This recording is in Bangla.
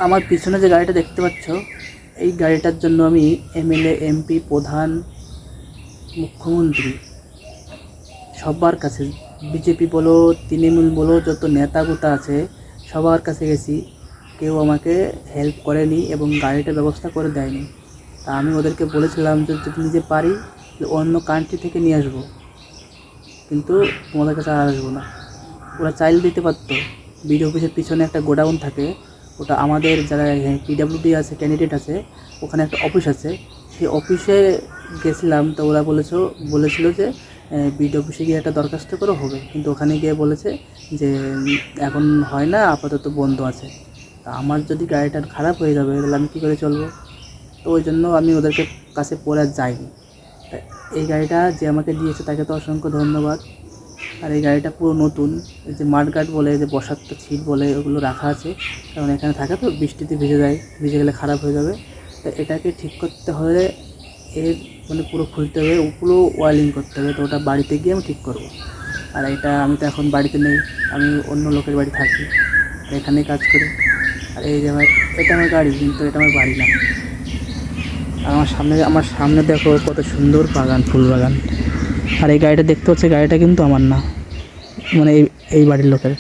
আমার পিছনে যে গাড়িটা দেখতে পাচ্ছ, এই গাড়িটার জন্য আমি এমএলএ, এমপি, প্রধান, মুখ্যমন্ত্রী সবার কাছে, বিজেপি বলো, তৃণমূল বলো, যত নেতাগুতা আছে সবার কাছে গেছি, কেউ আমাকে হেল্প করেনি এবং গাড়িটার ব্যবস্থা করে দেয়নি। তা আমি ওদেরকে বলেছিলাম যে যদি নিজে পারি অন্য কান্ট্রি থেকে নিয়ে আসবো, কিন্তু তোমাদের কাছে আর আসবো না। ওরা চাইলে দিতে পারতো। বিডিও অফিসের পিছনে একটা গোডাউন থাকে, ওটা আমাদের যারা পিডাব্লিউডি আছে, ক্যান্ডিডেট আছে, ওখানে একটা অফিস আছে, সেই অফিসে গেছিলাম। তো ওরা বলেছিল যে বিডিও অফিসে গিয়ে একটা দরখাস্ত করো হবে, কিন্তু ওখানে গিয়ে বলেছে যে এখন হয় না, আপাতত বন্ধ আছে। তা আমার যদি গাড়িটা খারাপ হয়ে যাবে তাহলে আমি কী করে চলবো? তো ওই জন্য আমি ওদেরকে কাছে পরে আর যাইনি। তা এই গাড়িটা যে আমাকে দিয়েছে তাকে তো অসংখ্য ধন্যবাদ। আর এই গাড়িটা পুরো নতুন, এই যে মাডগার্ড বলে, যে বসার তো ছিট বলে, ওগুলো রাখা আছে, কারণ এখানে থাকে তো বৃষ্টিতে ভিজে যায়, ভিজে গেলে খারাপ হয়ে যাবে। তো এটাকে ঠিক করতে হলে এর মানে পুরো খুলতে হবে, পুরো ওয়ারিং করতে হবে। তো ওটা বাড়িতে গিয়ে আমি ঠিক করব। আর এটা আমি তো এখন বাড়িতে নেই, আমি অন্য লোকের বাড়ি থাকি আর এখানেই কাজ করি। আর এই যে এটা আমার গাড়ি, কিন্তু এটা আমার বাড়ি না। আর আমার সামনে দেখো কত সুন্দর বাগান, ফুল বাগান। আর এই গাড়িটা দেখতে হচ্ছে, গাড়িটা কিন্তু আমার না, মানে এই বাড়ির লোকের।